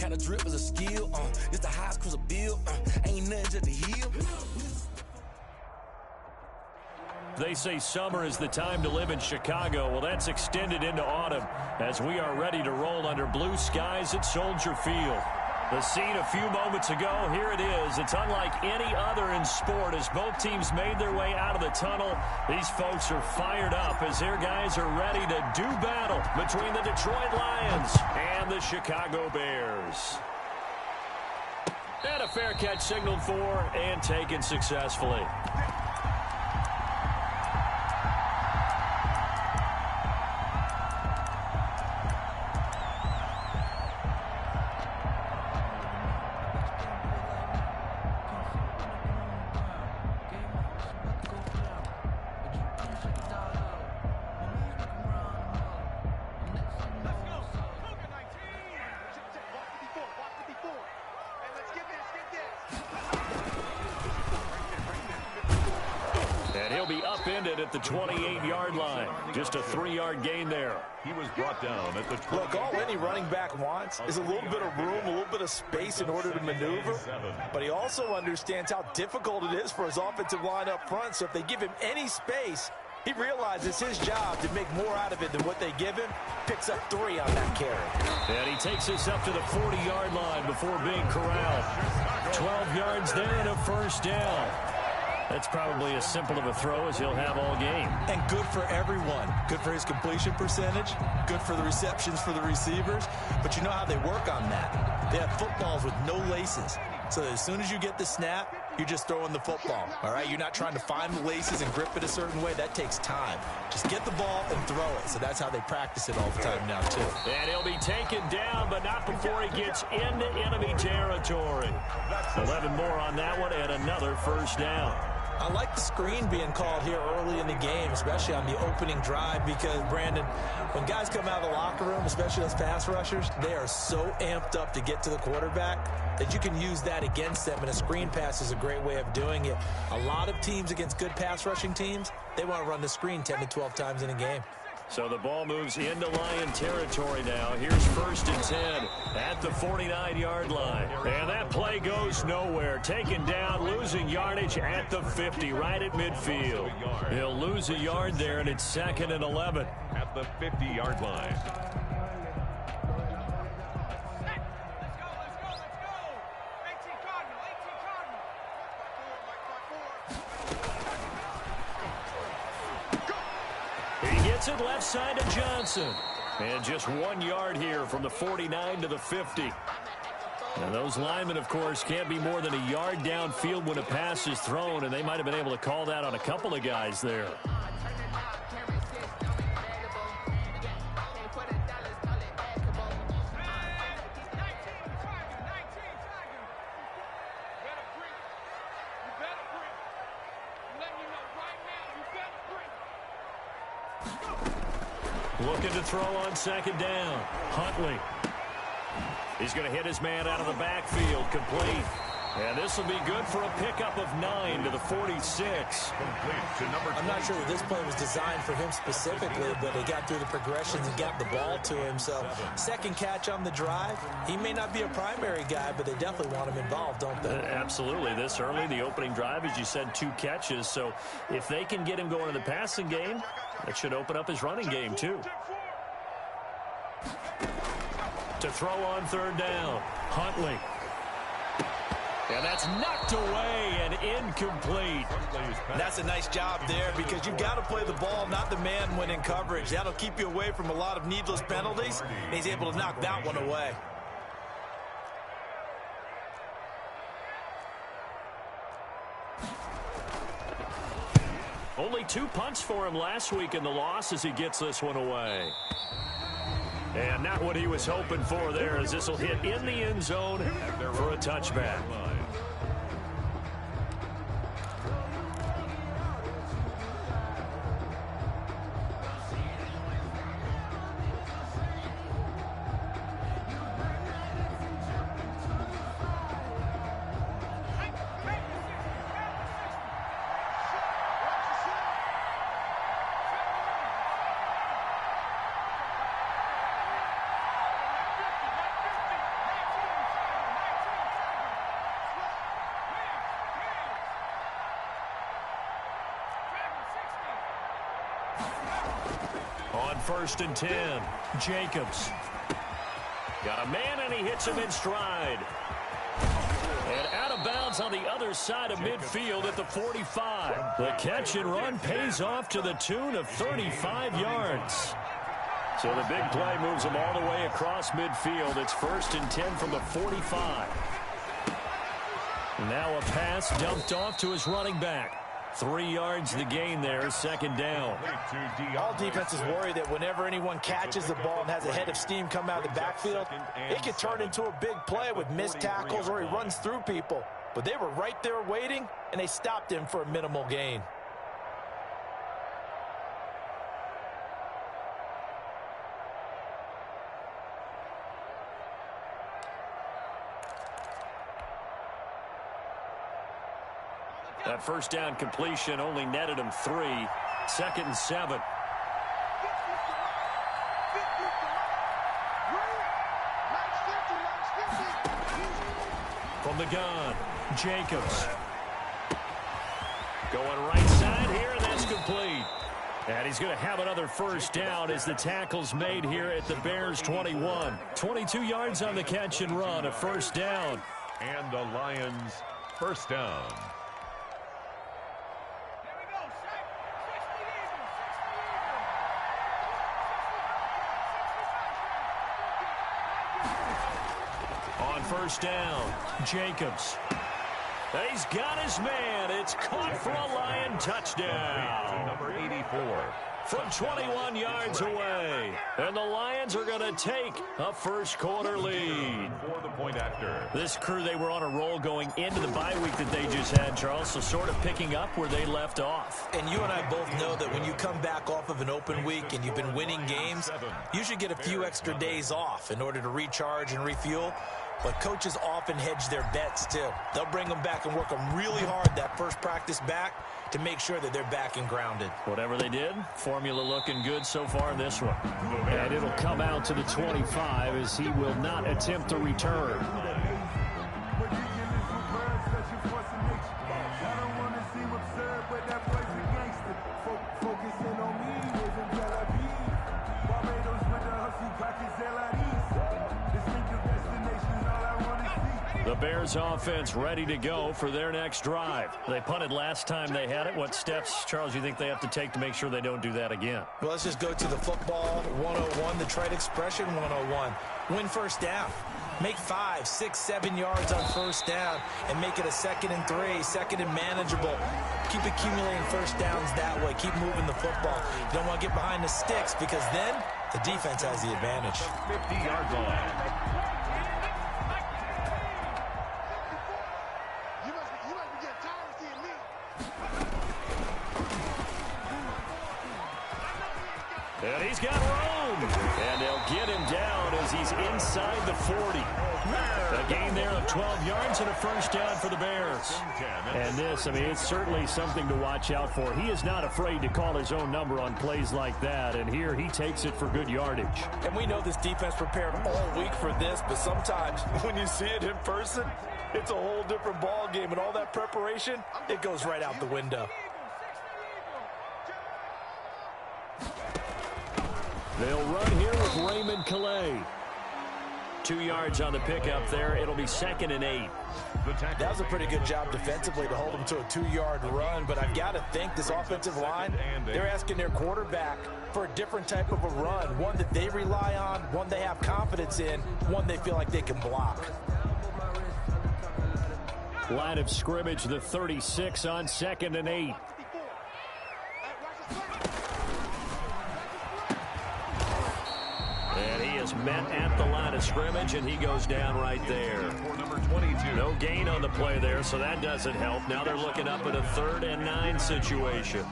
kind of drip is a skill. It's the highest cruise a bill. Ain't nothing just to heal. They say summer is the time to live in Chicago. Well, that's extended into autumn as we are ready to roll under blue skies at Soldier Field. The scene a few moments ago, here it is. It's unlike any other in sport as both teams made their way out of the tunnel. These folks are fired up as their guys are ready to do battle between the Detroit Lions and the Chicago Bears. And a fair catch signaled for and taken successfully. At the 28-yard line. Just a 3-yard gain there. He was brought down at the 20. Look, all any running back wants is a little bit of room, a little bit of space in order to maneuver. But he also understands how difficult it is for his offensive line up front. So if they give him any space, he realizes his job to make more out of it than what they give him. Picks up 3 on that carry. And he takes us up to the 40-yard line before being corralled. 12 yards there and a first down. That's probably as simple of a throw as he'll have all game. And good for everyone. Good for his completion percentage. Good for the receptions for the receivers. But you know how they work on that. They have footballs with no laces. So that as soon as you get the snap, you're just throwing the football. All right? You're not trying to find the laces and grip it a certain way. That takes time. Just get the ball and throw it. So that's how they practice it all the time now, too. And he'll be taken down, but not before he gets into enemy territory. 11 more on that one and another first down. I like the screen being called here early in the game, especially on the opening drive, because, Brandon, when guys come out of the locker room, especially those pass rushers, they are so amped up to get to the quarterback that you can use that against them, and a screen pass is a great way of doing it. A lot of teams against good pass rushing teams, they want to run the screen 10 to 12 times in a game. So the ball moves into Lion territory now. Here's 1st and 10 at the 49-yard line. And that play goes nowhere. Taken down, losing yardage at the 50, right at midfield. He'll lose a yard there, and it's 2nd and 11. At the 50-yard line. It left side to Johnson. And just 1 yard here from the 49 to the 50. And those linemen, of course, can't be more than a yard downfield when a pass is thrown, and they might have been able to call that on a couple of guys there. Looking to throw on 2nd down. Huntley. He's going to hit his man out of the backfield. Complete. And this will be good for a pickup of 9 to the 46. I'm not sure that this play was designed for him specifically, but he got through the progressions and got the ball to him. So, 2nd catch on the drive. He may not be a primary guy, but they definitely want him involved, don't they? Absolutely. This early, the opening drive, as you said, 2 catches. So, if they can get him going in the passing game, that should open up his running game, too. To throw on 3rd down. Huntley. And that's knocked away and incomplete. That's a nice job there because you've got to play the ball, not the man when in coverage. That'll keep you away from a lot of needless penalties. And he's able to knock that one away. Only 2 punts for him last week in the loss as he gets this one away. And not what he was hoping for there as this will hit in the end zone for a touchback. 1st and 10. Jacobs. Got a man, and he hits him in stride. And out of bounds on the other side of midfield at the 45. The catch and run pays off to the tune of 35 yards. So the big play moves them all the way across midfield. It's 1st and 10 from the 45. Now a pass dumped off to his running back. 3 yards the gain there, 2nd down. All defenses worry that whenever anyone catches the ball and has a head of steam come out of the backfield, it can turn into a big play with missed tackles or he runs through people. But they were right there waiting, and they stopped him for a minimal gain. That 1st down completion only netted him 3. 2nd and 7. From the gun, Jacobs. Going right side here, and that's complete. And he's going to have another 1st down as the tackle's made here at the Bears 21. 22 yards on the catch and run, a 1st down. And the Lions 1st down. On 1st down, Jacobs. He's got his man. It's caught for a Lion touchdown. Number 84. From 21 yards away. And the Lions are going to take a 1st quarter lead. For the point after. This crew, they were on a roll going into the bye week that they just had, Charles, so sort of picking up where they left off. And you and I both know that when you come back off of an open week and you've been winning games, you should get a few extra days off in order to recharge and refuel. But coaches often hedge their bets, too. They'll bring them back and work them really hard that first practice back to make sure that they're back and grounded. Whatever they did, formula looking good so far in this one. And it'll come out to the 25 as he will not attempt to return. The Bears offense ready to go for their next drive. They punted last time they had it. What steps, Charles, you think they have to take to make sure they don't do that again? Well, let's just go to the football 101, the trade expression 101. Win 1st down. Make 5, 6, 7 yards on 1st down and make it a 2nd and 3, 2nd and manageable. Keep accumulating 1st downs that way. Keep moving the football. You don't want to get behind the sticks because then the defense has the advantage. 50-yard line. And he's got room. And they'll get him down as he's inside the 40. A gain there of 12 yards and a 1st down for the Bears. And this, I mean, it's certainly something to watch out for. He is not afraid to call his own number on plays like that. And here he takes it for good yardage. And we know this defense prepared all week for this, but sometimes when you see it in person, it's a whole different ball game. And all that preparation, it goes right out the window. They'll run here with Raymond Calais. 2 yards on the pickup there. It'll be 2nd and 8. That was a pretty good job defensively to hold them to a 2-yard run, but I've got to think this offensive line, they're asking their quarterback for a different type of a run, one that they rely on, one they have confidence in, one they feel like they can block. Line of scrimmage, the 36 on 2nd and 8. And he is met at the line of scrimmage, and he goes down right there. No gain on the play there, so that doesn't help. Now they're looking up at a 3rd and 9 situation.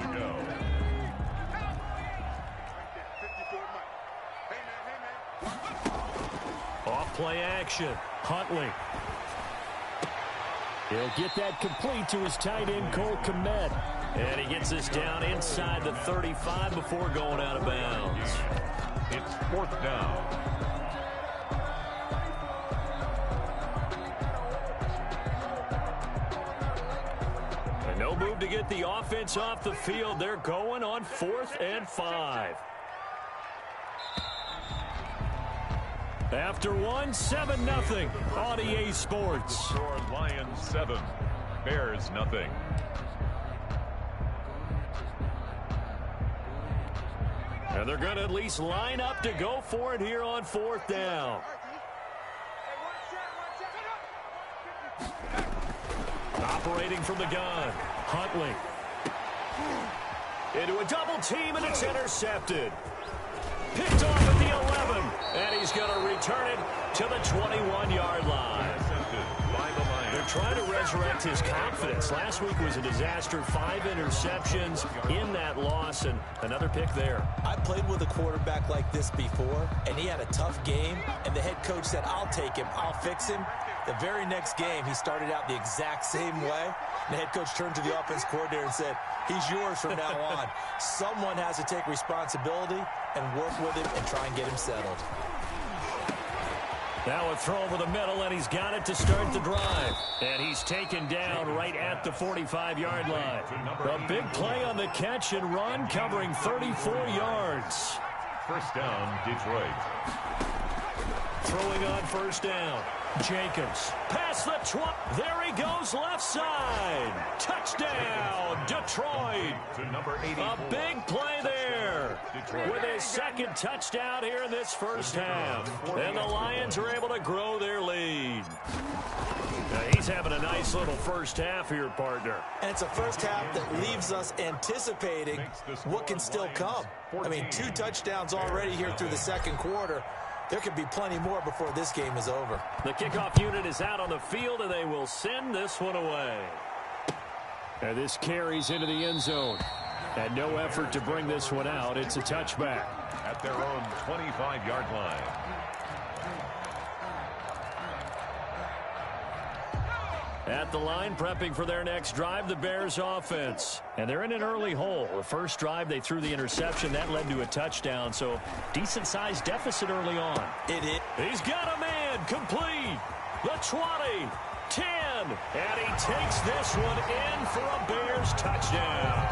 Off play action. Huntley. He'll get that complete to his tight end, Cole Kmet. And he gets this down inside the 35 before going out of bounds. It's 4th down. And no move to get the offense off the field. They're going on 4th and 5. After one, 7-0 on EA Sports. Score Lions 7, Bears nothing. And they're going to at least line up to go for it here on 4th down. Operating from the gun, Huntley. Into a double team, and it's intercepted. Picked off at the 11, and he's going to return it to the 21-yard line. They're trying to resurrect his confidence. Last week was a disaster. 5 interceptions in that loss, and another pick there. I played with a quarterback like this before, and he had a tough game, and the head coach said, I'll take him, I'll fix him. The very next game, he started out the exact same way. The head coach turned to the offense coordinator and said, he's yours from now on. Someone has to take responsibility and work with him and try and get him settled. Now a throw over the middle, and he's got it to start the drive. And he's taken down right at the 45-yard line. A big play on the catch and run, covering 34 yards. First down, Detroit. Throwing on first down. Jacobs. Past the 20. There he goes, left side. Touchdown, Detroit. To number 84. A big play there. With his second touchdown here in this first half. And the Lions are able to grow their lead. Now he's having a nice little first half here, partner. And it's a first half that leaves us anticipating what can still come. I mean, 2 touchdowns already here through the second quarter. There could be plenty more before this game is over. The kickoff unit is out on the field, and they will send this one away. And this carries into the end zone. And no effort to bring this one out. It's a touchback. At their own 25-yard line. At the line, prepping for their next drive, the Bears offense. And they're in an early hole. The first drive, they threw the interception. That led to a touchdown, so decent-sized deficit early on. It is. He's got a man, complete. The 20, 10, and he takes this one in for a Bears touchdown.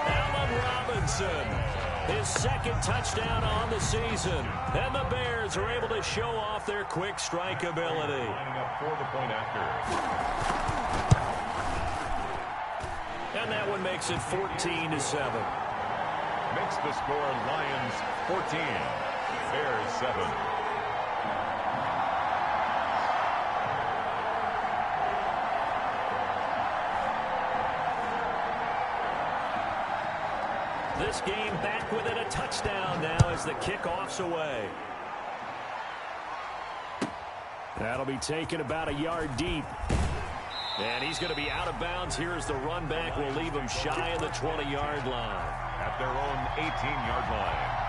Allen Robinson, his second touchdown on the season. And the Bears are able to show off their quick strike ability. Lining up for the point after. And that one makes it 14-7. Makes the score Lions 14, Bears 7. This game back within a touchdown now as the kickoff's away. That'll be taken about a yard deep. And he's going to be out of bounds here as the run back will leave him shy of the 20-yard line. At their own 18-yard line.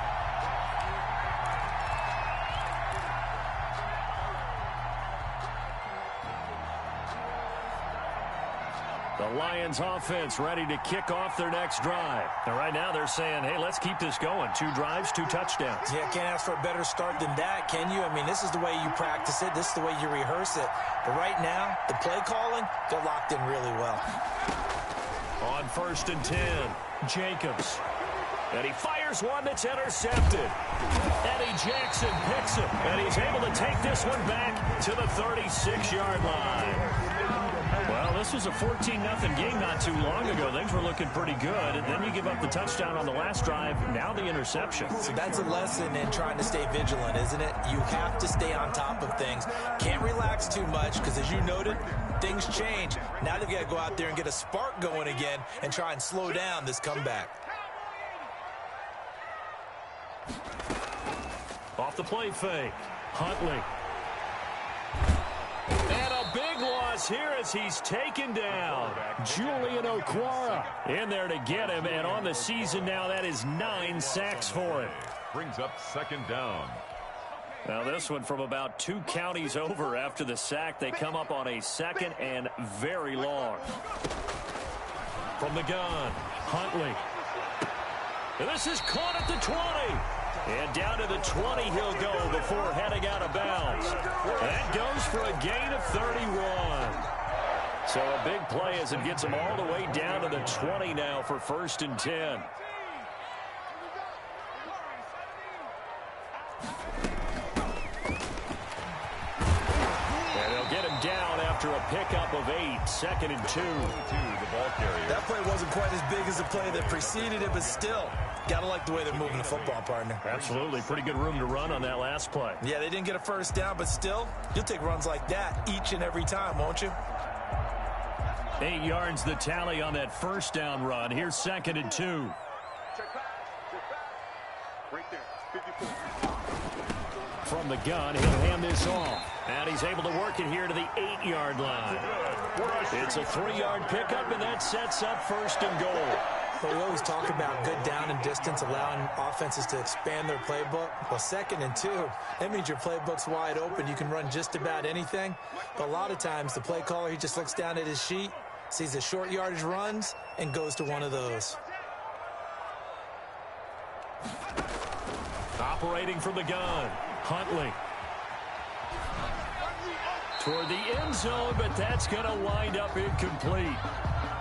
The Lions offense ready to kick off their next drive. And right now they're saying, hey, let's keep this going. 2 drives, 2 touchdowns. Yeah, can't ask for a better start than that, can you? I mean, this is the way you practice it. This is the way you rehearse it. But right now, the play calling, they're locked in really well. On 1st and 10, Jacobs. And he fires one that's intercepted. Eddie Jackson picks it. And he's able to take this one back to the 36-yard line. Well, this was a 14-0 game not too long ago. Things were looking pretty good. And then you give up the touchdown on the last drive. Now the interception. So that's a lesson in trying to stay vigilant, isn't it? You have to stay on top of things. Can't relax too much because, as you noted, things change. Now they've got to go out there and get a spark going again and try and slow down this comeback. Off the play fake. Huntley. And a big loss here as he's taken down. Julian Okwara in there to get him. And on the season now, that is 9 sacks for him. Brings up 2nd down. Now this one from about 2 counties over after the sack. They come up on a 2nd and very long. From the gun, Huntley. And this is caught at the 20. And down to the 20 he'll go before heading out of bounds. That goes for a gain of 31. So a big play as it gets him all the way down to the 20 now for 1st and 10. down after a pickup of 8, 2nd and 2. The ball carrier. That play wasn't quite as big as the play that preceded it, but still, got to like the way they're moving the football, partner. Absolutely. Pretty good room to run on that last play. Yeah, they didn't get a first down, but still, you'll take runs like that each and every time, won't you? 8 yards the tally on that first down run. Here's 2nd and 2. From the gun, he'll hand this off. And he's able to work it here to the 8-yard line. It's a 3-yard pickup, and that sets up 1st and goal. Well, we always talk about good down and distance, allowing offenses to expand their playbook. Well, 2nd and 2, that means your playbook's wide open. You can run just about anything. But a lot of times, the play caller, he just looks down at his sheet, sees the short yardage runs, and goes to one of those. Operating from the gun, Huntley. Toward the end zone, but that's going to wind up incomplete.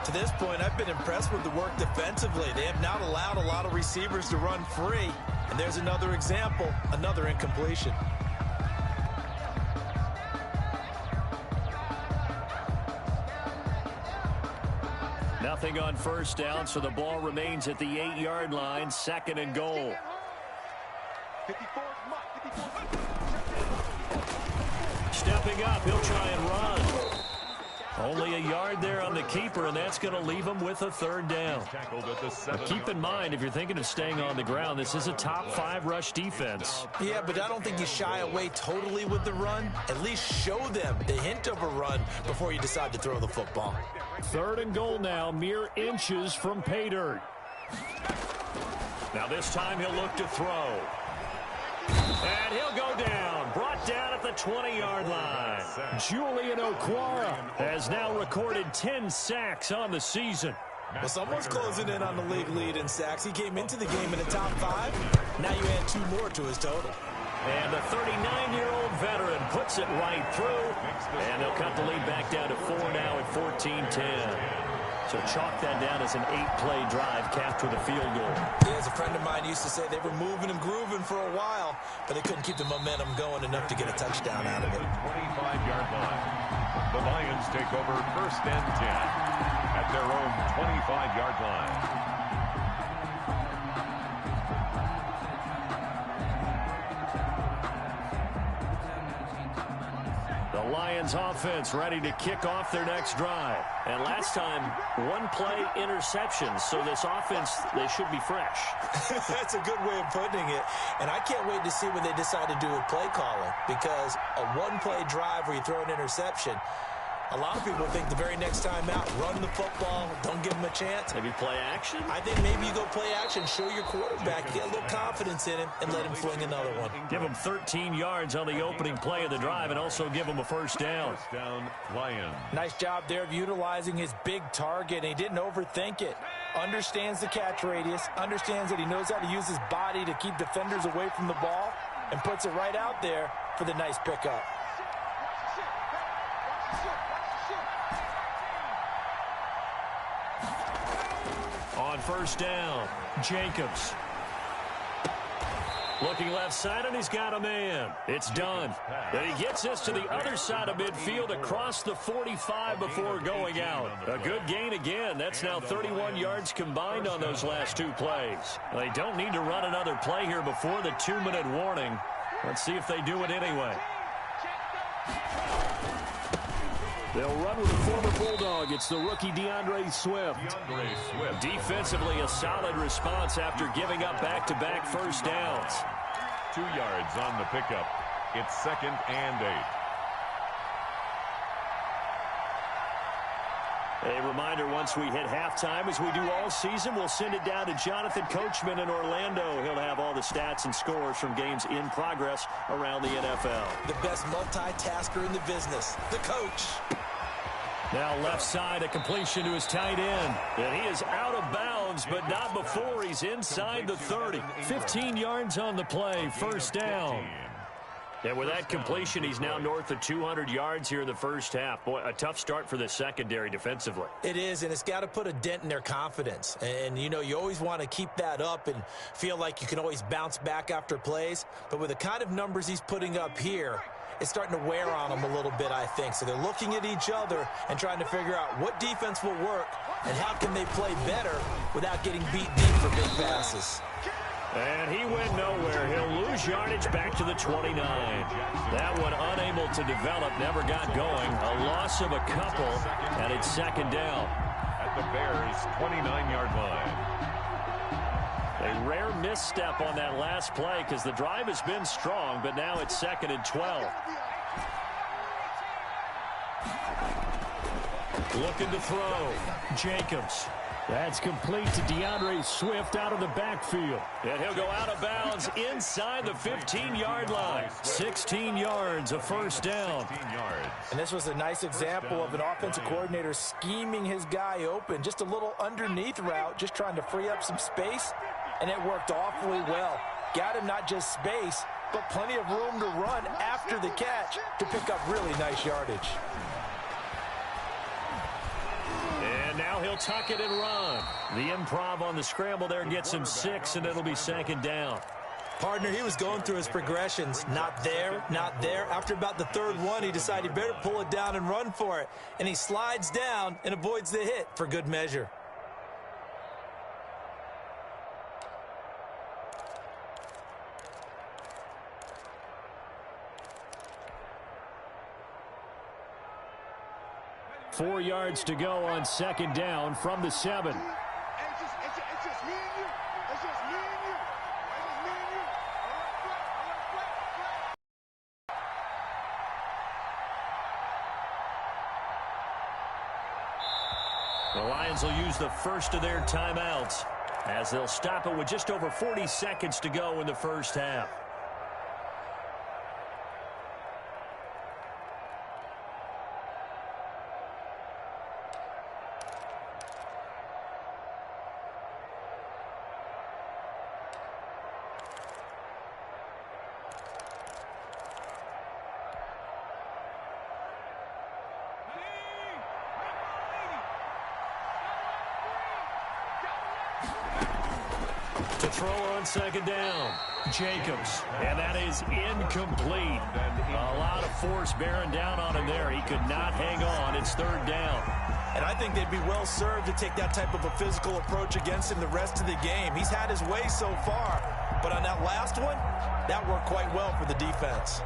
To this point, I've been impressed with the work defensively. They have not allowed a lot of receivers to run free. And there's another example, another incompletion. Nothing on first down, so the ball remains at the 8-yard line, 2nd and goal. Stepping up, he'll try and run. Only a yard there on the keeper, and that's going to leave him with a 3rd down. But keep in mind, if you're thinking of staying on the ground, this is a top 5 rush defense. Yeah, but I don't think you shy away totally with the run. At least show them the hint of a run before you decide to throw the football. 3rd and goal now, mere inches from pay dirt. Now this time he'll look to throw. And he'll go down, brought down at the 20-yard line. Julian Okwara has now recorded 10 sacks on the season. Well, someone's closing in on the league lead in sacks. He came into the game in the top 5. Now you add 2 more to his total. And the 39-year-old veteran puts it right through. And they'll cut the lead back down to 4 now at 14-10. So chalk that down as an 8-play drive capped with a field goal. Yeah, as a friend of mine used to say, they were moving and grooving for a while, but they couldn't keep the momentum going enough to get a touchdown out of it. 25-yard line. The Lions take over 1st and 10 at their own 25-yard line. The Lions offense ready to kick off their next drive. And last time, 1-play interceptions. So this offense, they should be fresh. That's a good way of putting it. And I can't wait to see what they decide to do with play calling. Because a 1-play drive where you throw an interception, a lot of people think the very next time out, run the football, don't give them a chance. Maybe play action? I think maybe you go play action, show your quarterback, get a little confidence in him, and let him fling another one. Give him 13 yards on the opening play of the drive and also give him a 1st down. 1st down, Lions. Nice job there of utilizing his big target, and he didn't overthink it. Understands the catch radius, understands that he knows how to use his body to keep defenders away from the ball, and puts it right out there for the nice pickup. On 1st down, Jacobs. Looking left side, and he's got a man. It's done. And he gets this to the other side of midfield across the 45 before going out. A good gain again. That's now 31 yards combined on those last 2 plays. They don't need to run another play here before the 2-minute warning. Let's see if they do it anyway. They'll run with the former Bulldog. It's the rookie DeAndre Swift. Defensively, a solid response after giving up back-to-back 1st downs. 2 yards on the pickup. It's 2nd and 8. A reminder, once we hit halftime, as we do all season, we'll send it down to Jonathan Coachman in Orlando. He'll have all the stats and scores from games in progress around the NFL. The best multitasker in the business, the coach. Now left side, a completion to his tight end. And he is out of bounds, but not before he's inside the 30. 15 yards on the play, 1st down. And with that completion, he's now north of 200 yards here in the 1st half. Boy, a tough start for the secondary defensively. It is, and it's got to put a dent in their confidence. And, you know, you always want to keep that up and feel like you can always bounce back after plays. But with the kind of numbers he's putting up here, is starting to wear on them a little bit, I think. So they're looking at each other and trying to figure out what defense will work and how can they play better without getting beat deep for big passes. And he went nowhere. He'll lose yardage back to the 29. That one unable to develop, never got going. A loss of a couple, and it's second down. At the Bears' 29-yard line. A rare misstep on that last play because the drive has been strong, but now it's second and 12. Looking to throw. Jacobs. That's complete to DeAndre Swift out of the backfield. And he'll go out of bounds inside the 15-yard line. 16 yards, a first down. And this was a nice example of an offensive coordinator scheming his guy open. Just a little underneath route, just trying to free up some space, and it worked awfully well. Got him not just space, but plenty of room to run after the catch to pick up really nice yardage. Now he'll tuck it and run. The improv on the scramble there gets him 6, and it'll be second down. Partner, he was going through his progressions. Not there, not there. After about the third one, he decided he better pull it down and run for it. And he slides down and avoids the hit for good measure. Four yards to go on second down from the 7. The Lions will use the first of their timeouts as they'll stop it with just over 40 seconds to go in the first half. To throw on second down, Jacobs, and that is incomplete. A lot of force bearing down on him there. He could not hang on. It's third down. And I think they'd be well served to take that type of a physical approach against him the rest of the game. He's had his way so far, but on that last one, that worked quite well for the defense.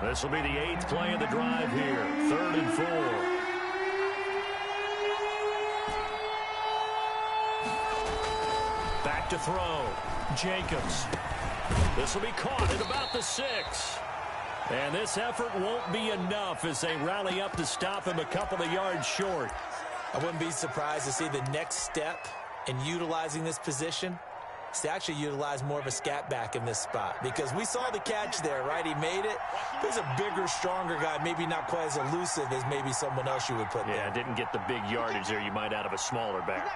This will be the 8th play of the drive here. 3rd and 4. Back to throw. Jacobs. This will be caught at about the 6. And this effort won't be enough as they rally up to stop him a couple of yards short. I wouldn't be surprised to see the next step in utilizing this position is to actually utilize more of a scat back in this spot. Because we saw the catch there, right? He made it. He's a bigger, stronger guy, maybe not quite as elusive as maybe someone else you would put there. Yeah, didn't get the big yardage there you might out of a smaller back.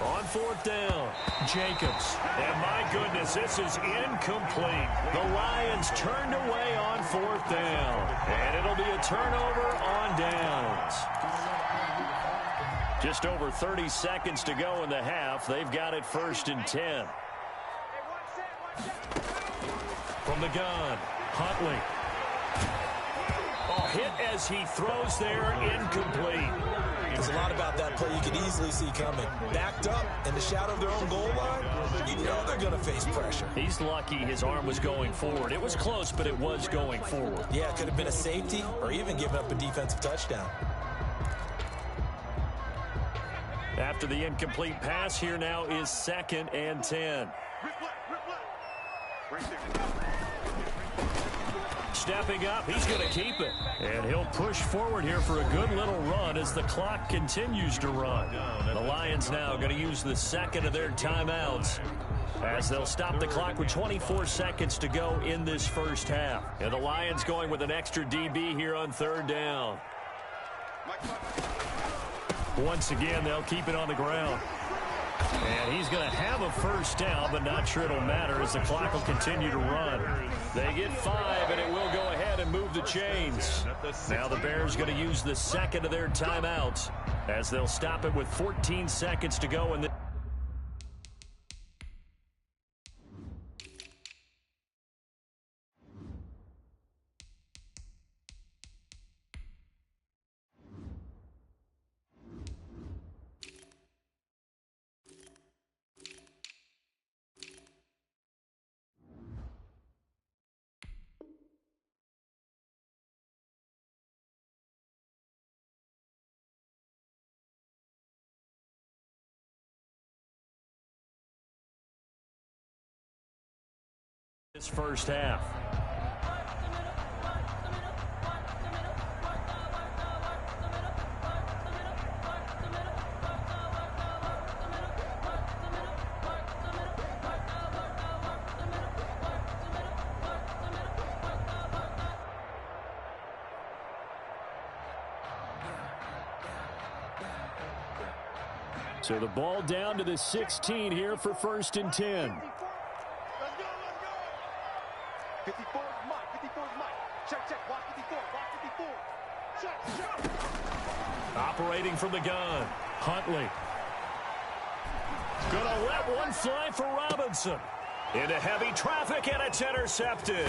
On 4th down, Jacobs. And my goodness, this is incomplete. The Lions turned away on 4th down. And it'll be a turnover on downs. Just over 30 seconds to go in the half. They've got it 1st and 10. From the gun, Huntley. Oh, hit as he throws there, incomplete. There's a lot about that play you could easily see coming. Backed up in the shadow of their own goal line, you know they're going to face pressure. He's lucky his arm was going forward. It was close, but it was going forward. Yeah, it could have been a safety or even given up a defensive touchdown. After the incomplete pass, here now is 2nd and 10. Stepping up, he's going to keep it. And he'll push forward here for a good little run as the clock continues to run. The Lions now going to use the 2nd of their timeouts as they'll stop the clock with 24 seconds to go in this first half. And the Lions going with an extra DB here on 3rd down. Once again, they'll keep it on the ground. And he's going to have a first down, but not sure it'll matter as the clock will continue to run. They get 5, and it will go ahead and move the chains. Now the Bears going to use the 2nd of their timeouts as they'll stop it with 14 seconds to go in the This first half. So the ball down to the 16 here for 1st and 10. 54 is Mike. 54 is Mike. Check. Watch 54. Watch 54. Check. Operating from the gun. Huntley. Gonna let one fly for Robinson. Into heavy traffic, and it's intercepted.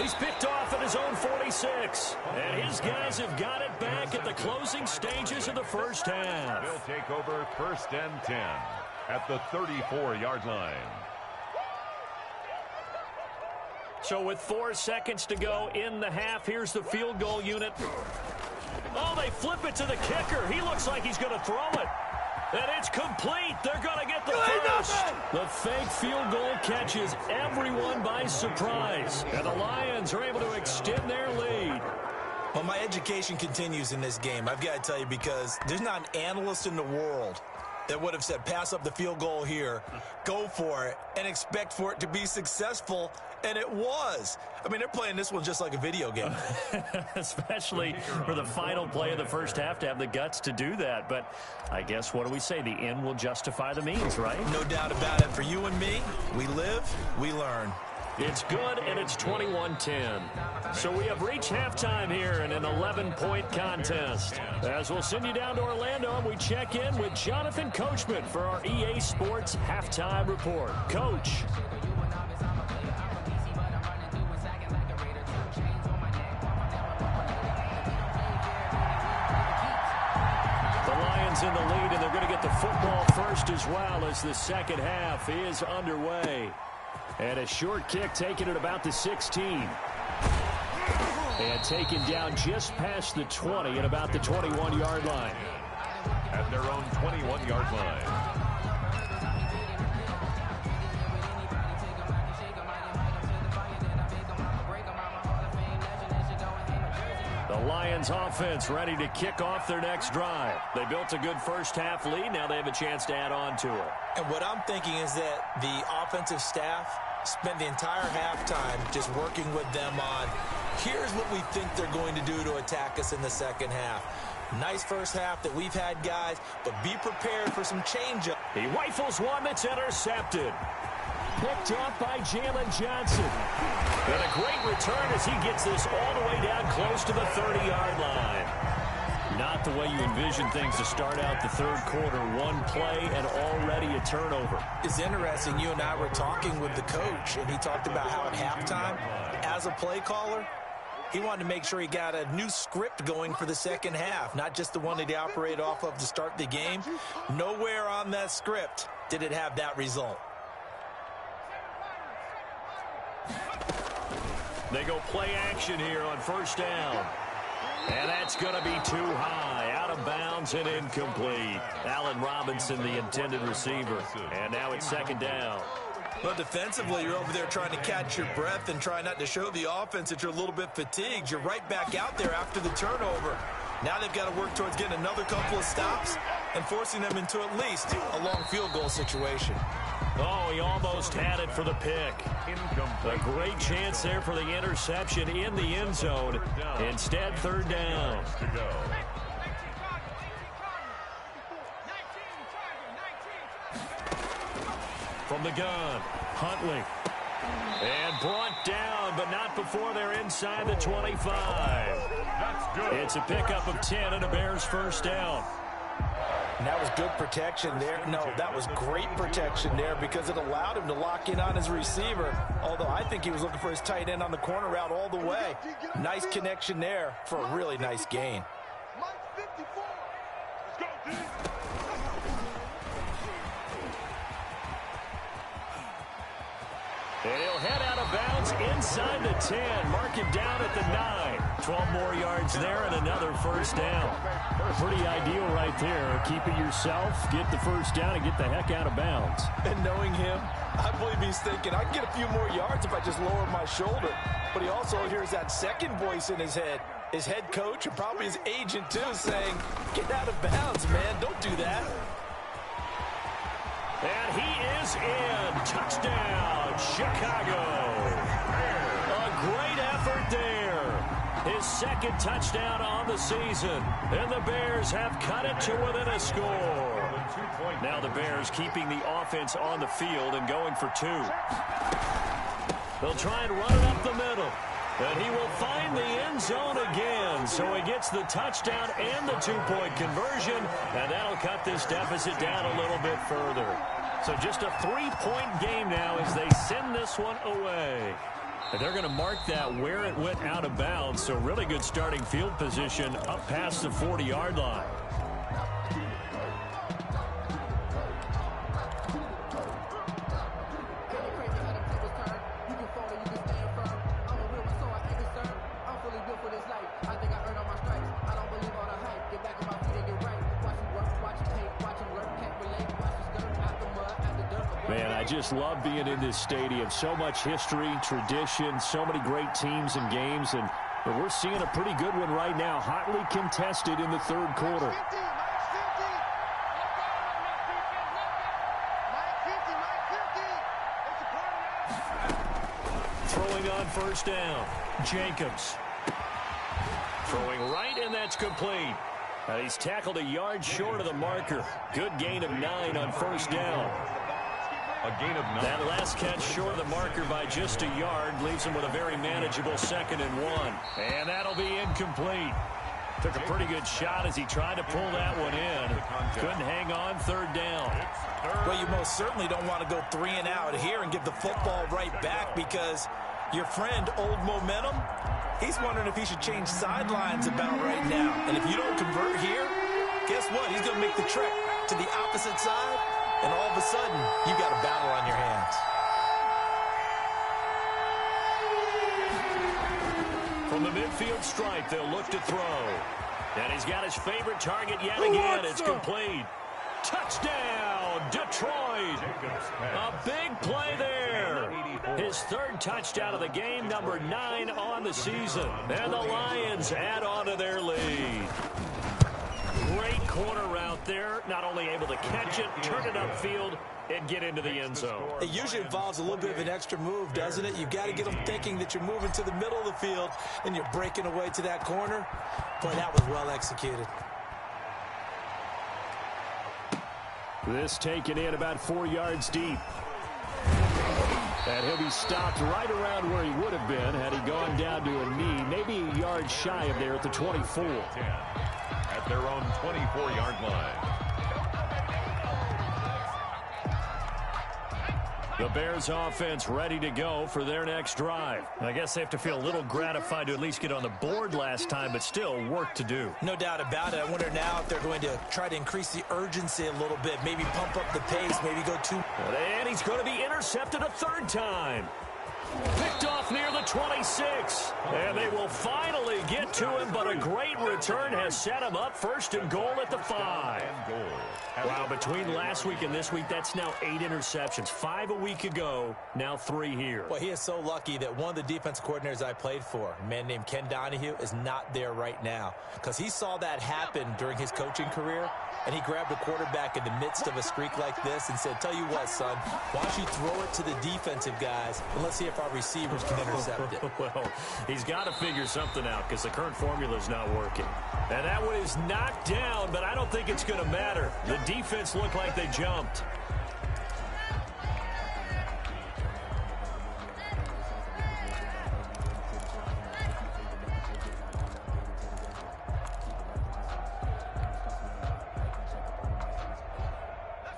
He's picked off at his own 46. And his guys have got it back at the closing stages of the first half. They'll take over 1st and 10 at the 34-yard line. So with 4 seconds to go in the half, here's the field goal unit. Oh, they flip it to the kicker. He looks like he's going to throw it. And it's complete. They're going to get the first. The fake field goal catches everyone by surprise. And the Lions are able to extend their lead. Well, my education continues in this game, I've got to tell you, because there's not an analyst in the world that would have said pass up the field goal here, go for it, and expect for it to be successful, and it was. I mean, they're playing this one just like a video game. Especially for the final play of the first half to have the guts to do that. But I guess, what do we say? The end will justify the means, right? No doubt about it. For you and me, we live, we learn. It's good, and it's 21-10. So we have reached halftime here in an 11-point contest. As we'll send you down to Orlando, and we check in with Jonathan Coachman for our EA Sports Halftime Report. Coach. The Lions in the lead, and they're going to get the football first as well as the second half is underway. And a short kick taken at about the 16. And taken down just past the 20 at about the 21-yard line. At their own 21-yard line. The Lions offense ready to kick off their next drive. They built a good first half lead. Now they have a chance to add on to it. And what I'm thinking is that the offensive staff spent the entire halftime just working with them on, here's what we think they're going to do to attack us in the second half. Nice first half that we've had, guys, but be prepared for some change-up. He rifles one that's intercepted. Picked off by Jalen Johnson. And a great return as he gets this all the way down close to the 30-yard line. Not the way you envision things to start out the third quarter. One play and already a turnover. It's interesting. You and I were talking with the coach, and he talked about how at halftime, as a play caller, he wanted to make sure he got a new script going for the second half, not just the one that he operated off of to start the game. Nowhere on that script did it have that result. They go play action here on first down. And that's going to be too high, out of bounds and incomplete. Allen Robinson, the intended receiver. And now it's second down. Well, defensively, you're over there trying to catch your breath and try not to show the offense that you're a little bit fatigued. You're right back out there after the turnover. Now they've got to work towards getting another couple of stops and forcing them into at least a long field goal situation. Oh, he almost had it for the pick. A great chance there for the interception in the end zone. Instead, third down. From the gun, Huntley. And brought down, but not before they're inside the 25. That's good. It's a pickup of 10 and a Bears first down. And that was good protection there. No, that was great protection there because it allowed him to lock in on his receiver. Although I think he was looking for his tight end on the corner route all the way. Nice connection there for a really nice gain. And he'll head out of bounds inside the 10. Mark it down at the 9. 12 more yards there and another first down. Pretty ideal right there. Keep it yourself, get the first down, and get the heck out of bounds. And knowing him, I believe he's thinking, I can get a few more yards if I just lower my shoulder. But he also hears that second voice in his head. His head coach and probably his agent, too, saying, get out of bounds, man. Don't do that. And he is in. Touchdown, Chicago. A great effort there. His second touchdown on the season. And the Bears have cut it to within a score. Now the Bears keeping the offense on the field and going for 2. They'll try and run it up the middle. And he will find the end zone again. So he gets the touchdown and the 2-point conversion. And that'll cut this deficit down a little bit further. So just a 3-point game now as they send this one away. And they're going to mark that where it went out of bounds. So really good starting field position up past the 40-yard line. Man, I just love being in this stadium. So much history, tradition, so many great teams and games. And we're seeing a pretty good one right now. Hotly contested in the third quarter. Throwing on first down. Jacobs. Throwing right, and that's complete. And he's tackled a yard short of the marker. Good gain of 9 on first down. A gain of 9. That last catch short of the marker by just a yard leaves him with a very manageable 2nd and 1. And that'll be incomplete. Took a pretty good shot as he tried to pull that one in. Couldn't hang on, 3rd down. Well, you most certainly don't want to go 3 and out here and give the football right back because your friend, Old Momentum, he's wondering if he should change sidelines about right now. And if you don't convert here, guess what? He's going to make the trek to the opposite side, and all of a sudden, you've got a battle on your hands. From the midfield stripe, they'll look to throw. And he's got his favorite target yet again. It's complete. Touchdown, Detroit. A big play there. His 3rd touchdown of the game, number 9 on the season. And the Lions add on to their lead. Great corner route there. Not only able to catch it, turn it upfield, and get into the end zone. It usually involves a little bit of an extra move, doesn't it? You've got to get them thinking that you're moving to the middle of the field and you're breaking away to that corner. Boy, that was well executed. This taken in about 4 yards deep. And he'll be stopped right around where he would have been had he gone down to a knee, maybe a yard shy of there at the 24. At their own 24-yard line. The Bears offense ready to go for their next drive. I guess they have to feel a little gratified to at least get on the board last time, but still work to do. No doubt about it. I wonder now if they're going to try to increase the urgency a little bit, maybe pump up the pace, maybe go too. And he's going to be intercepted a 3rd time. Picked off near the 26. And they will finally get to him, but a great return has set him up 1st and goal at the 5. Wow, between last week and this week, that's now 8 interceptions. 5 a week ago, now 3 here. Well, he is so lucky that one of the defense coordinators I played for, a man named Ken Donahue, is not there right now because he saw that happen during his coaching career, and he grabbed a quarterback in the midst of a streak like this and said, tell you what, son, why don't you throw it to the defensive guys, and let's see if our receivers can intercept it. Well, he's got to figure something out because the current formula is not working. And that one is knocked down, but I don't think it's going to matter. The defense looked like they jumped.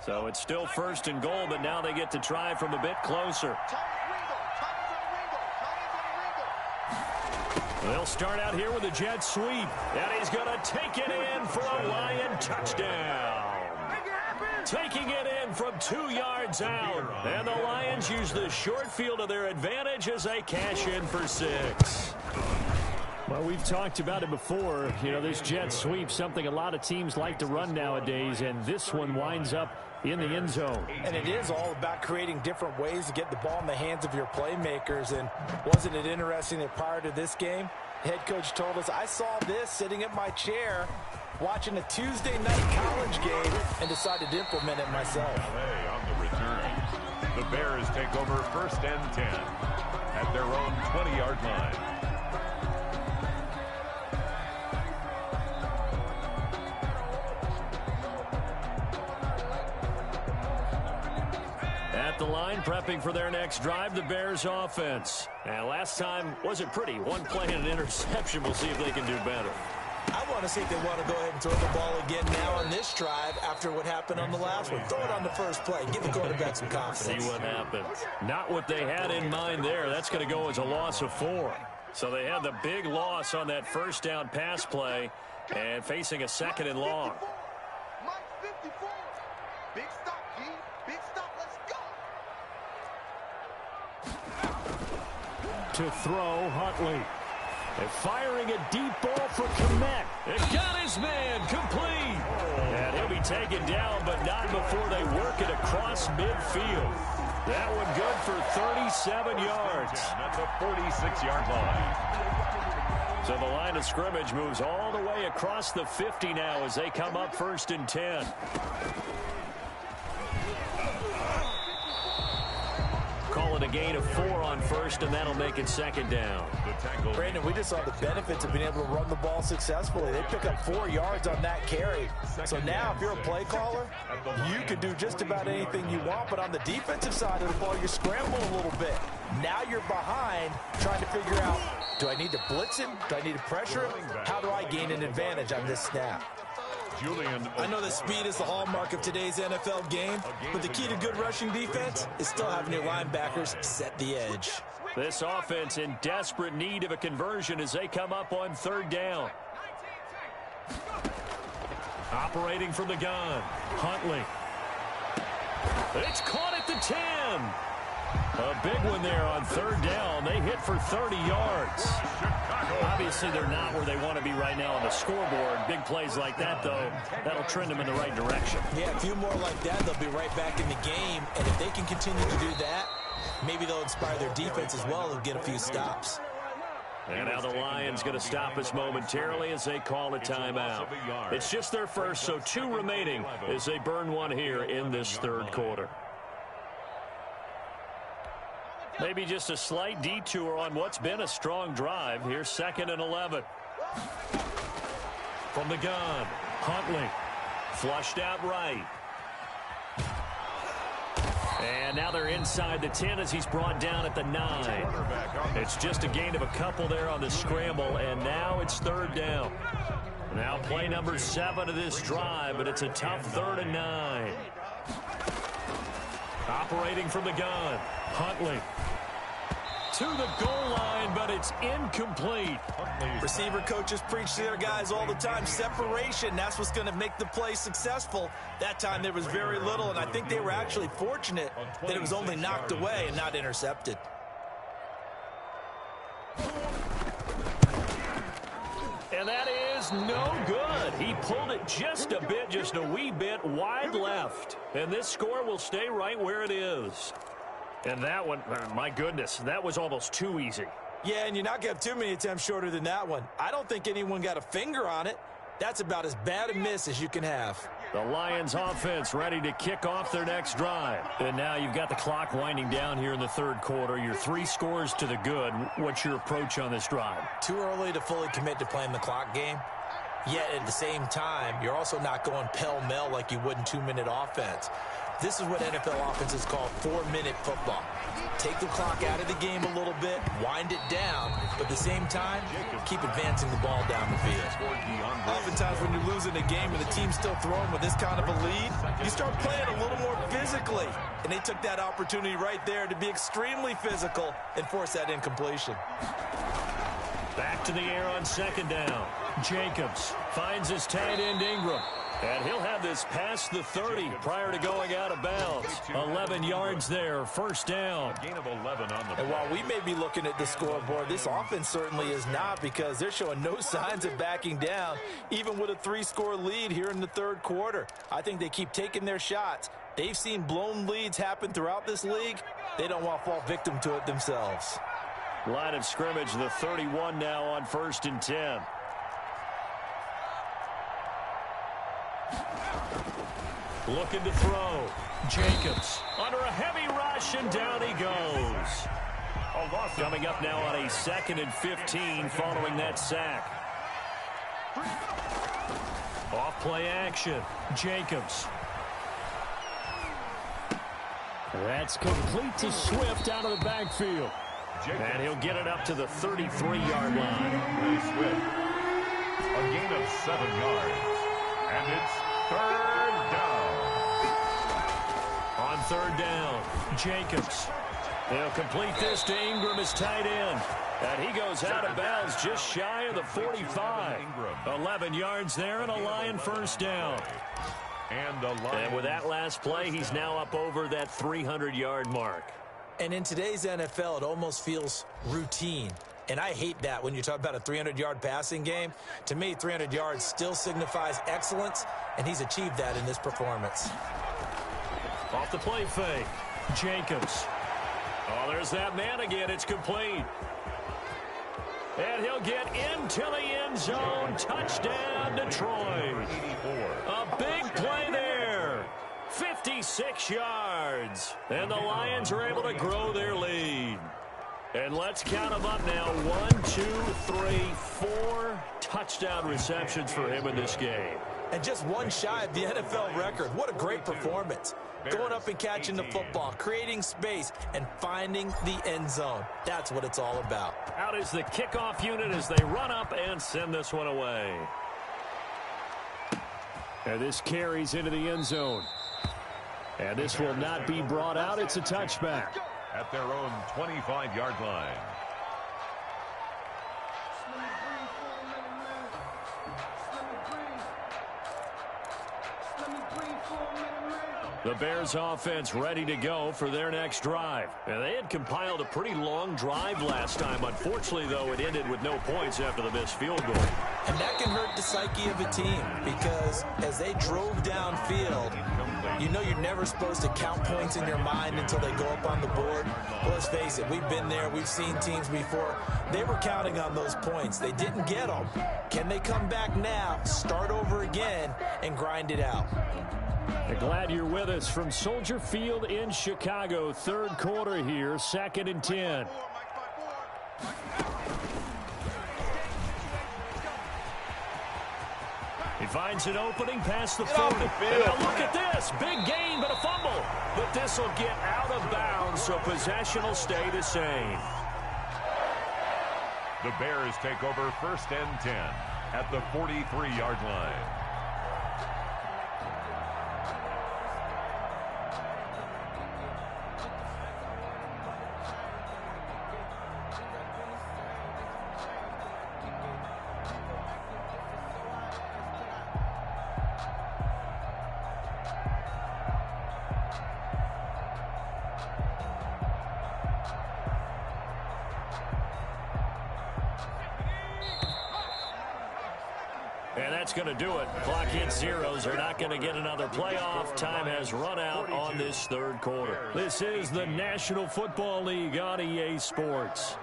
So it's still 1st and goal, but now they get to try from a bit closer. They'll start out here with a jet sweep, and he's going to take it in for a Lion touchdown. taking it in from 2 yards out. And the Lions use the short field to their advantage as they cash in for 6. Well, we've talked about it before. You know, this jet sweep, something a lot of teams like to run nowadays, and this one winds up in the end zone. And it is all about creating different ways to get the ball in the hands of your playmakers. And wasn't it interesting that prior to this game, head coach told us, I saw this sitting at my chair watching a Tuesday night college game and decided to implement it myself. On the return, the Bears take over 1st and 10 at their own 20-yard line. At the line, prepping for their next drive, the Bears offense. And last time wasn't pretty. One play and an interception. We'll see if they can do better. I want to see if they want to go ahead and throw the ball again now on this drive after what happened on the last one. Throw it on the first play. Give the quarterback some confidence. See what happens. Not what they had in mind there. That's going to go as a loss of 4. So they had the big loss on that first down pass play and facing a 2nd and long. Mike 54. Big stop, G. Big stop. Let's go. To throw, Huntley. And firing a deep ball for Komet. It got his man complete. And he'll be taken down, but not before they work it across midfield. That one good for 37 yards. At the 46-yard line. So the line of scrimmage moves all the way across the 50 now as they come up 1st and 10. Call it a gain of 4 on 1st, and that'll make it 2nd down. Brandon, we just saw the benefits of being able to run the ball successfully. They pick up 4 yards on that carry. So now if you're a play caller, you can do just about anything you want. But on the defensive side of the ball, you're scrambling a little bit. Now you're behind trying to figure out, do I need to blitz him? Do I need to pressure him? How do I gain an advantage on this snap? I know that speed is the hallmark of today's NFL game, but the key to good rushing defense is still having your linebackers set the edge. This offense in desperate need of a conversion as they come up on 3rd down. Operating from the gun, Huntley. It's caught at the 10. A big one there on 3rd down. They hit for 30 yards. Obviously, they're not where they want to be right now on the scoreboard. Big plays like that, though, that'll trend them in the right direction. Yeah, a few more like that, they'll be right back in the game. And if they can continue to do that, maybe they'll inspire their defense as well and get a few stops. And now the Lions going to stop us momentarily as they call a timeout. It's just their first, so 2 remaining as they burn one here in this 3rd quarter. Maybe just a slight detour on what's been a strong drive. Here's 2nd and 11. From the gun, Huntley. Flushed out right. And now they're inside the 10 as he's brought down at the 9. It's just a gain of a couple there on the scramble, and now it's 3rd down. Now play number 7 of this drive, but it's a tough 3rd and 9. Operating from the gun, Huntley. To the goal line, but it's incomplete. Receiver coaches preach to their guys all the time. Separation, that's what's going to make the play successful. That time there was very little, and I think they were actually fortunate that it was only knocked away and not intercepted. And that is no good. He pulled it just a bit, just a wee bit wide left. And this score will stay right where it is. And that one, my goodness, that was almost too easy. Yeah, and you're not going to have too many attempts shorter than that one. I don't think anyone got a finger on it. That's about as bad a miss as you can have. The Lions offense ready to kick off their next drive. And now you've got the clock winding down here in the 3rd quarter. Your 3 scores to the good. What's your approach on this drive? Too early to fully commit to playing the clock game. Yet at the same time, you're also not going pell-mell like you would in 2-minute offense. This is what NFL offenses call 4-minute football. Take the clock out of the game a little bit, wind it down, but at the same time, keep advancing the ball down the field. Oftentimes when you're losing a game and the team's still throwing with this kind of a lead, you start playing a little more physically. And they took that opportunity right there to be extremely physical and force that incompletion. Back to the air on 2nd down. Jacobs finds his tight end Ingram. And he'll have this past the 30 prior to going out of bounds. 11 yards there, first down. A gain of 11 on the And while we may be looking at the scoreboard, this offense certainly is not, because they're showing no signs of backing down, even with a 3-score lead here in the third quarter. I think they keep taking their shots. They've seen blown leads happen throughout this league. They don't want to fall victim to it themselves. Line of scrimmage, the 31 now on 1st and 10. Looking to throw. Jacobs under a heavy rush, and down he goes. Coming up now on a 2nd and 15 following that sack. Off play action. Jacobs. That's complete to Swift out of the backfield. And he'll get it up to the 33-yard line. Ray Swift. A gain of 7 yards. And it's 3rd down. On 3rd down, Jacobs. They'll complete this to Ingram as tight end. And he goes out of bounds just shy of the 45. 11 yards there and a Lion first down. And with that last play, he's now up over that 300-yard mark. And in today's NFL, it almost feels routine. And I hate that when you talk about a 300-yard passing game. To me, 300 yards still signifies excellence, and he's achieved that in this performance. Off the play fake, Jacobs. Oh, there's that man again. It's complete. And he'll get into the end zone. Touchdown, Detroit. A big play there. 56 yards. And the Lions are able to grow their lead. And let's count them up now. 1, 2, 3, 4 touchdown receptions for him in this game. And just one shy of the NFL record. What a great performance. Going up and catching the football, creating space, and finding the end zone. That's what it's all about. Out is the kickoff unit as they run up and send this one away. And this carries into the end zone. And this will not be brought out. It's a touchback. At their own 25-yard line. The Bears offense ready to go for their next drive. And they had compiled a pretty long drive last time. Unfortunately, though, it ended with no points after the missed field goal. And that can hurt the psyche of a team, because as they drove downfield, you know you're never supposed to count points in your mind until they go up on the board. Well, let's face it, we've been there. We've seen teams before. They were counting on those points. They didn't get them. Can they come back now, start over again, and grind it out? Glad you're with us from Soldier Field in Chicago. Third quarter here, 2nd and 10. He finds an opening past the 40. And now look at this. Big gain, but a fumble. But this will get out of bounds, so possession will stay the same. The Bears take over 1st and 10 at the 43-yard line. And that's going to do it. Clock hits zeros. They're not going to get another playoff. Time has run out on this third quarter. This is the National Football League on EA Sports.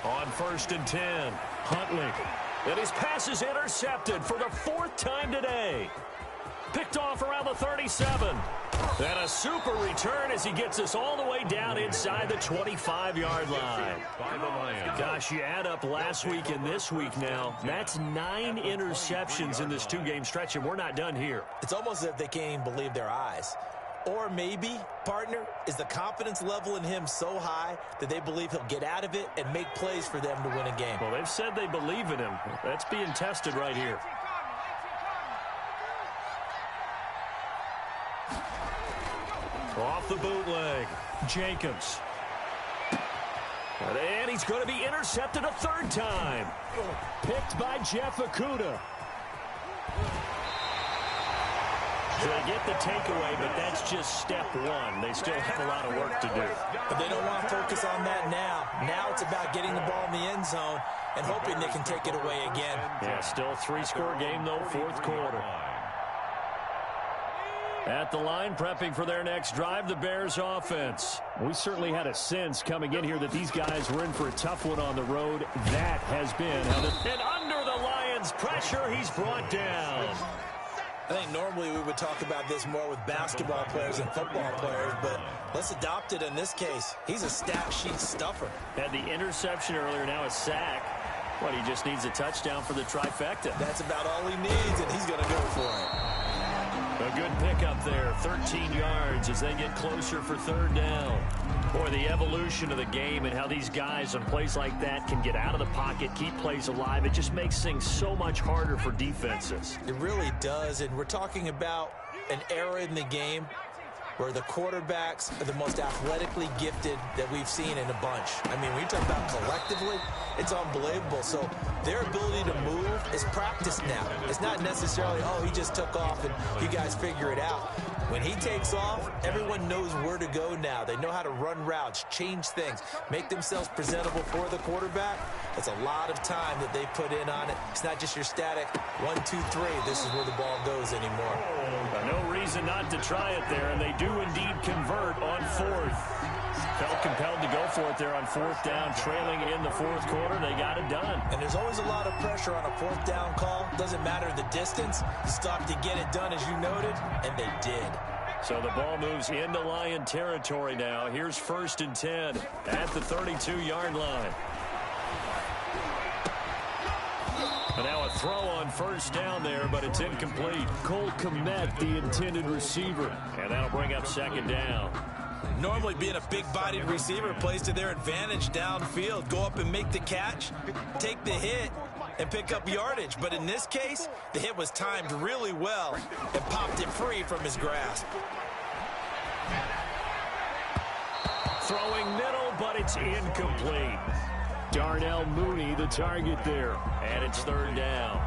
On 1st and 10, Huntley. And his pass is intercepted for the 4th time today. Picked off around the 37. And a super return as he gets us all the way down inside the 25-yard line. Gosh, you add up last week and this week now. That's 9 interceptions in this 2-game stretch, and we're not done here. It's almost as if they can't even believe their eyes. Or maybe, partner, is the confidence level in him so high that they believe he'll get out of it and make plays for them to win a game. Well, they've said they believe in him. That's being tested right here. Off the bootleg, Jacobs. And he's going to be intercepted a third time. Picked by Jeff Okudah. So they get the takeaway, but that's just step one. They still have a lot of work to do. But they don't want to focus on that now. Now it's about getting the ball in the end zone and hoping they can take it away again. Yeah, still a 3-score game, though, fourth quarter. At the line, prepping for their next drive, the Bears offense. We certainly had a sense coming in here that these guys were in for a tough one on the road. That has been. And under the Lions' pressure, he's brought down. I think normally we would talk about this more with basketball players and football players, but let's adopt it in this case. He's a stat sheet stuffer. Had the interception earlier, now a sack. But he just needs a touchdown for the trifecta. That's about all he needs, and he's going to go for it. A good pickup there, 13 yards as they get closer for third down. Boy, the evolution of the game and how these guys on plays like that can get out of the pocket, keep plays alive, it just makes things so much harder for defenses. It really does, and we're talking about an era in the game where the quarterbacks are the most athletically gifted that we've seen in a bunch. I mean, when you talk about collectively, it's unbelievable. So their ability to move is practiced now. It's not necessarily, oh, he just took off and you guys figure it out. When he takes off, everyone knows where to go now. They know how to run routes, change things, make themselves presentable for the quarterback. That's a lot of time that they put in on it. It's not just your static 1, 2, 3. This is where the ball goes anymore. No reason not to try it there, and they do indeed convert on fourth. Felt compelled to go for it there on fourth down, trailing in the fourth quarter. They got it done. And there's always a lot of pressure on a fourth down call. Doesn't matter the distance. You stop to get it done, as you noted, and they did. So the ball moves into Lion territory now. Here's 1st and 10 at the 32-yard line. And now a throw on first down there, but it's incomplete. Cole Kmet, the intended receiver. And that'll bring up second down. Normally being a big-bodied receiver plays to their advantage downfield. Go up and make the catch, take the hit, and pick up yardage. But in this case, the hit was timed really well and popped it free from his grasp. Throwing middle, but it's incomplete. Darnell Mooney, the target there. And it's third down.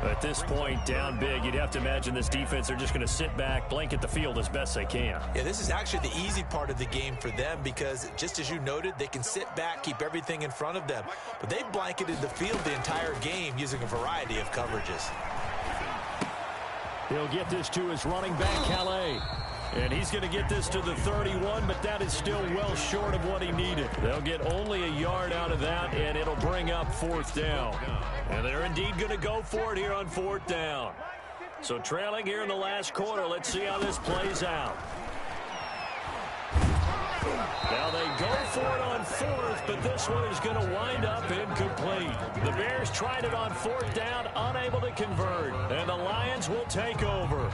At this point, down big, you'd have to imagine this defense, they're just going to sit back, blanket the field as best they can. Yeah, this is actually the easy part of the game for them because, just as you noted, they can sit back, keep everything in front of them. But they've blanketed the field the entire game using a variety of coverages. He'll get this to his running back, Calais. And he's going to get this to the 31, but that is still well short of what he needed. They'll get only a yard out of that, and it'll bring up fourth down. And they're indeed going to go for it here on fourth down. So trailing here in the last quarter, let's see how this plays out. Now they go for it on fourth, but this one is going to wind up incomplete. The Bears tried it on fourth down, unable to convert, and the Lions will take over.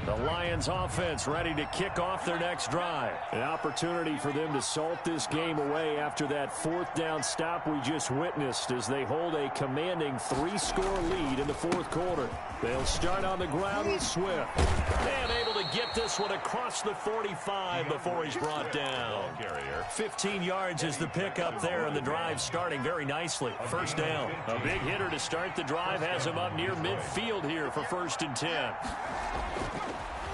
The Lions offense ready to kick off their next drive. An opportunity for them to salt this game away after that fourth down stop we just witnessed as they hold a commanding 3-score lead in the fourth quarter. They'll start on the ground with Swift. And able to get this one across the 45 before he's brought down. 15 yards is the pickup there, and the drive starting very nicely. First down. A big hitter to start the drive has him up near midfield here for 1st and 10.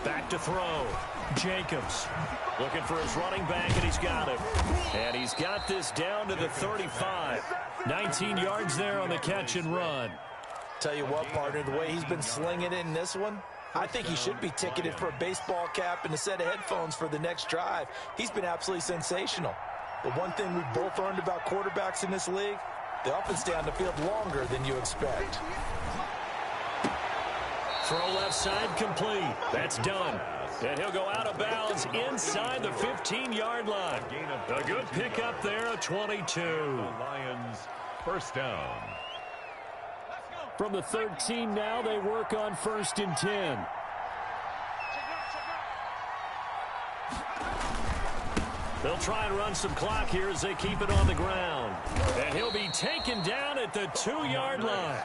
Back to throw. Jacobs looking for his running back, and he's got him. And he's got this down to the 35. 19 yards there on the catch and run. Tell you what, partner, the way he's been slinging it in this one, I think he should be ticketed for a baseball cap and a set of headphones for the next drive. He's been absolutely sensational. But one thing we've both learned about quarterbacks in this league, they often stay on the field longer than you expect. Throw left side complete. That's done. And he'll go out of bounds inside the 15-yard line. A good pickup there, a 22. Lions first down. From the 13 now, they work on 1st and 10. They'll try and run some clock here as they keep it on the ground. And he'll be taken down at the 2-yard line.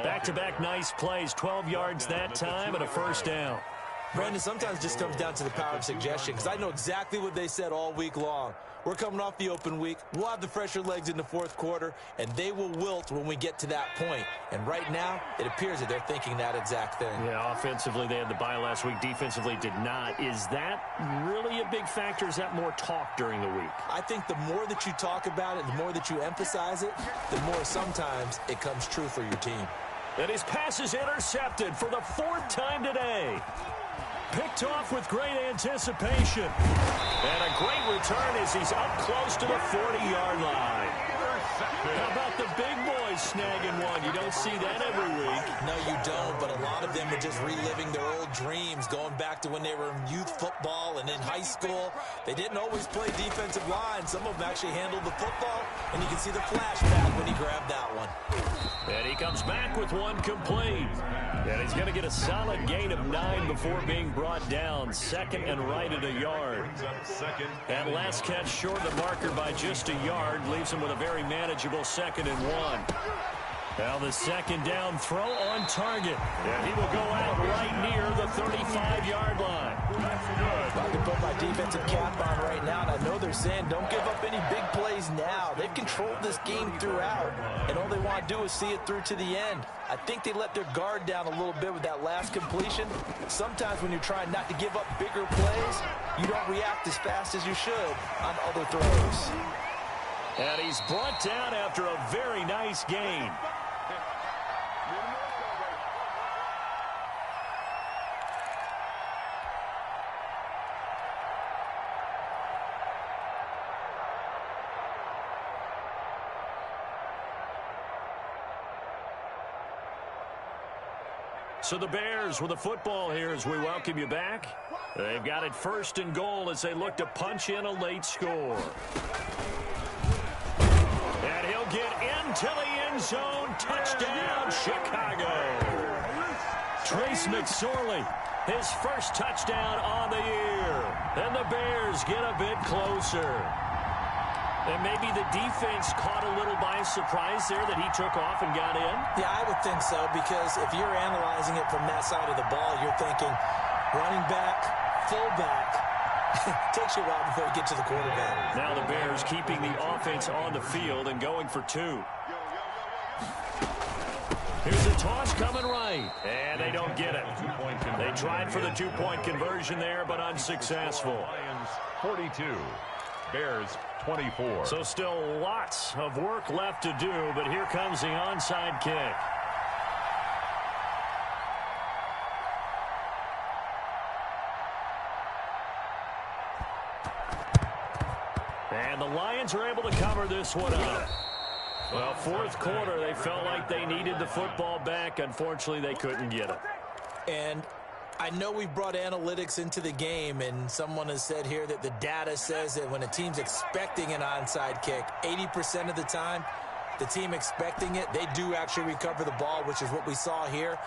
Back-to-back nice plays, 12 yards that time and a first down. Brandon, sometimes it just comes down to the power of suggestion, because I know exactly what they said all week long. We're coming off the open week. We'll have the fresher legs in the fourth quarter, and they will wilt when we get to that point. And right now, it appears that they're thinking that exact thing. Yeah, offensively, they had the bye last week. Defensively, did not. Is that really a big factor? Is that more talk during the week? I think the more that you talk about it, the more that you emphasize it, the more sometimes it comes true for your team. And his pass is intercepted for the 4th time today. Picked off with great anticipation. And a great return as he's up close to the 40-yard line. How about the big boys snagging one? You don't see that every week. No, you don't, but a lot of them are just reliving their old dreams, going back to when they were in youth football and in high school. They didn't always play defensive line. Some of them actually handled the football, and you can see the flashback when he grabbed that one. And he comes back with one complete. And he's going to get a solid gain of 9 before being brought down. 2nd and right at a yard. And last catch short of the marker by just a yard. Leaves him with a very manageable 2nd and 1. Now the 2nd down throw on target. And he will go out right near the 35-yard line. I can put my defensive cap on right now, and I know they're saying don't give up any big plays now. They've controlled this game throughout, and all they want to do is see it through to the end. I think they let their guard down a little bit with that last completion. Sometimes when you're trying not to give up bigger plays, you don't react as fast as you should on other throws. And he's brought down after a very nice gain. So the Bears with the football here as we welcome you back. They've got it 1st and goal as they look to punch in a late score. And he'll get into the end zone. Touchdown, Chicago. Trace McSorley, his first touchdown on the year. And the Bears get a bit closer. And maybe the defense caught a little by surprise there that he took off and got in? Yeah, I would think so, because if you're analyzing it from that side of the ball, you're thinking running back, fullback. Takes you a while before you get to the quarterback. Now the Bears keeping the offense on the field and going for 2. Here's a toss coming right, and they don't get it. They tried for the 2-point conversion there, but unsuccessful. Lions 42, Bears 24. So still lots of work left to do, but here comes the onside kick. And the Lions are able to cover this one up. Well, 4th quarter, they felt like they needed the football back. Unfortunately, they couldn't get it. And I know we brought analytics into the game, and someone has said here that the data says that when a team's expecting an onside kick, 80% of the time, the team expecting it, they do actually recover the ball, which is what we saw here.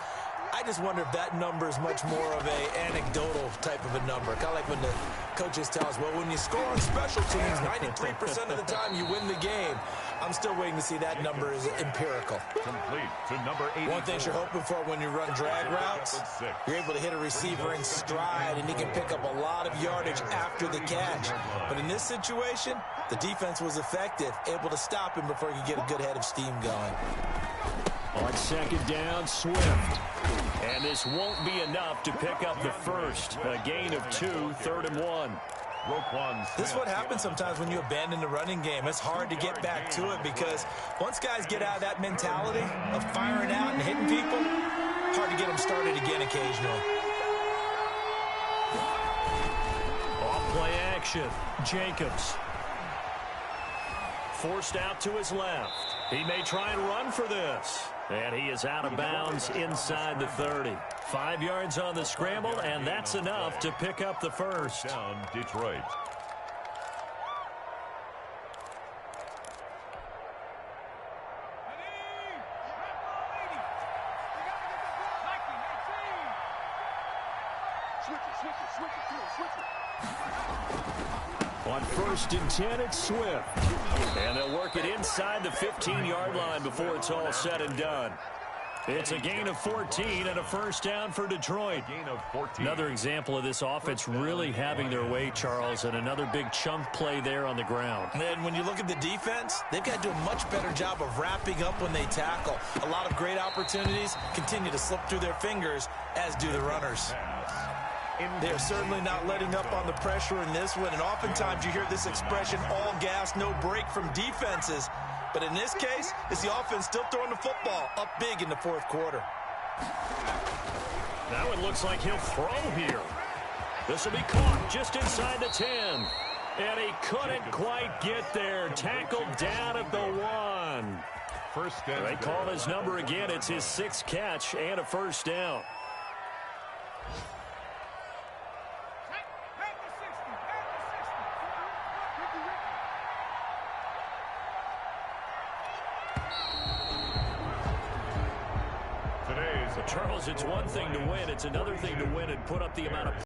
I just wonder if that number is much more of a anecdotal type of a number. Kind of like when the coaches tell us, well, when you score on special teams, 93% of the time you win the game. I'm still waiting to see that number is empirical. Complete to number 84. One thing you're hoping for when you run drag routes, you're able to hit a receiver in stride, and he can pick up a lot of yardage after the catch. But in this situation, the defense was effective, able to stop him before he could get a good head of steam going. On 2nd down, Swift. And this won't be enough to pick up the first. A gain of 2, 3rd and 1. This is what happens sometimes when you abandon the running game. It's hard to get back to it because once guys get out of that mentality of firing out and hitting people, hard to get them started again occasionally. Off play action. Jacobs. Forced out to his left. He may try and run for this. And he is out of bounds inside the 30. 5 yards on the scramble, and that's enough to pick up the first. Down Detroit. Switch it. On 1st and 10, it's Swift. And they'll work it inside the 15-yard line before it's all said and done. It's a gain of 14 and a first down for Detroit. Gain of 14. Another example of this offense really having their way, Charles, and another big chunk play there on the ground. And when you look at the defense, they've got to do a much better job of wrapping up when they tackle. A lot of great opportunities continue to slip through their fingers, as do the runners. They're certainly not letting up on the pressure in this one, and oftentimes you hear this expression, all gas, no break from defenses. But in this case, it's the offense still throwing the football up big in the fourth quarter. Now it looks like he'll throw here. This will be caught just inside the 10. And he couldn't quite get there. Tackled down at the 1. First down. They call his number again. It's his 6th catch and a first down. Charles, it's one thing to win. It's another thing to win and put up the amount of